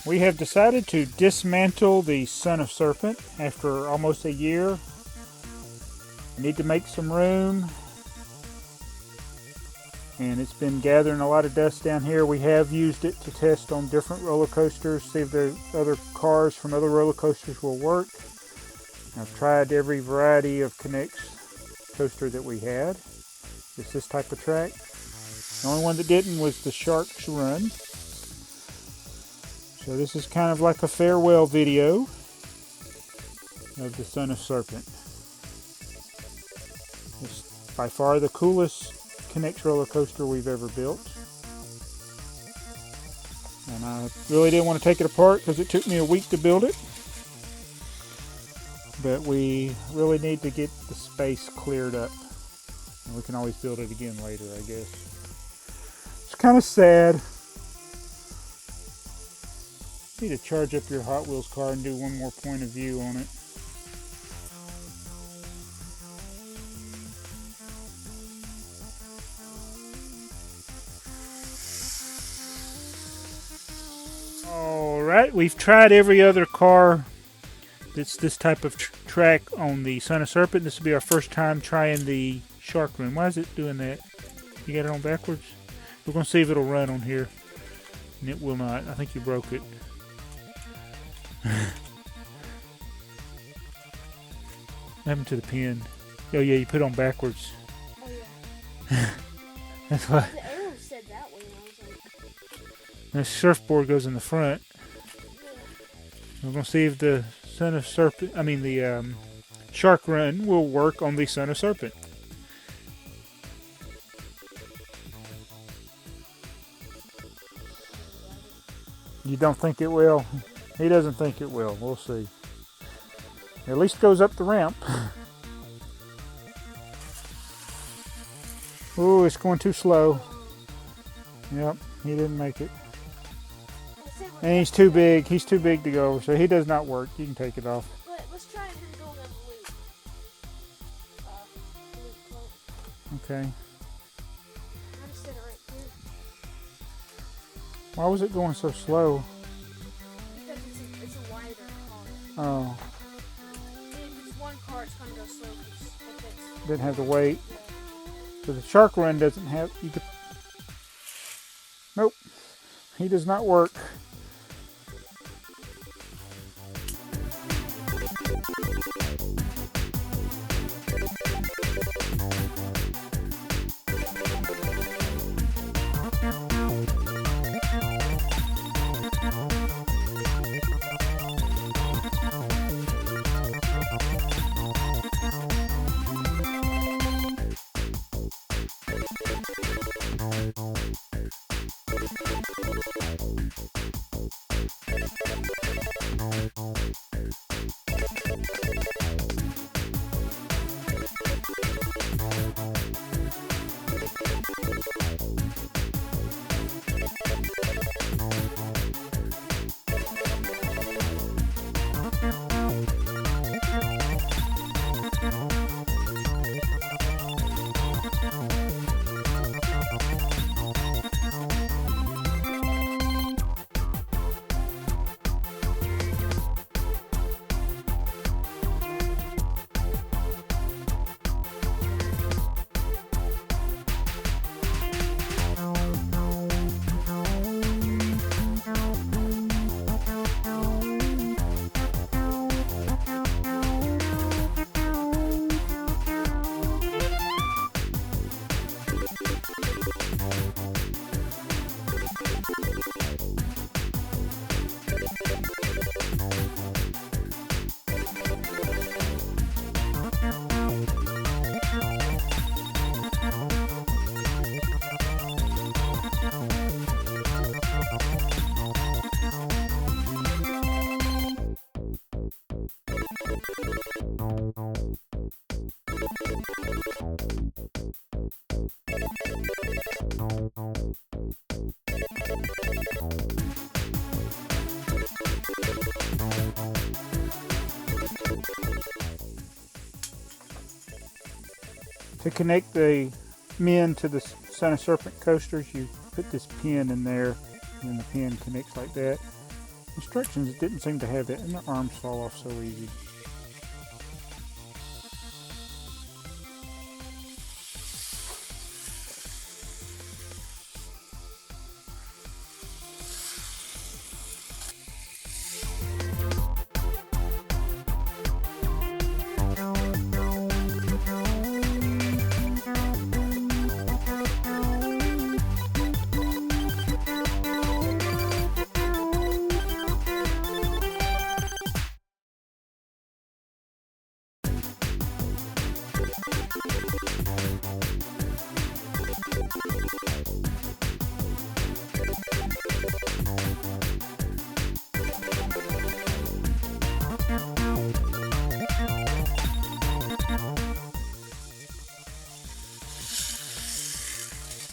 We have decided to dismantle the Son of Serpent after almost a year. We need to make some room, and it's been gathering a lot of dust down here. We have used it to test on different roller coasters, see if the other cars from other roller coasters will work. I've tried every variety of K-Nex coaster that we had. It's this type of track. The only one that didn't was the Shark's Run. So this is kind of like a farewell video of the Son of Serpent. It's by far the coolest K-Nex roller coaster we've ever built. And I really didn't want to take it apart because it took me a week to build it. But we really need to get the space cleared up. And we can always build it again later, I guess. It's kind of sad. You need to charge up your Hot Wheels car and do one more point of view on it. Alright, we've tried every other car that's this type of track on the Son of Serpent. This will be our first time trying the Shark Run. Why is it doing that? You got it on backwards? We're going to see if it'll run on here. And it will not. I think you broke it. What happened to the pin? Oh yeah, you put it on backwards. Oh yeah. That's why. The arrow said that way, and I was like... The surfboard goes in the front. We're going to see if the Son of Serpent, the Shark Run will work on the Son of Serpent. You don't think it will? He doesn't think it will. We'll see. At least goes up the ramp. Ooh, it's going too slow. Yep, he didn't make it. And he's too big. He's too big to go, so he does not work. You can take it off. Let's try him going on the loop. Okay. I'm sitting right here. Why was it going so slow? Because it's a wider car. Oh, If it's one car, it's going to go slow. If it's... didn't have the weight. So the Shark Run doesn't have. You could. Nope. He does not work. To connect the men to the Son of Serpent coasters, you put this pin in there, and the pin connects like that. Instructions didn't seem to have that, and the arms fall off so easy.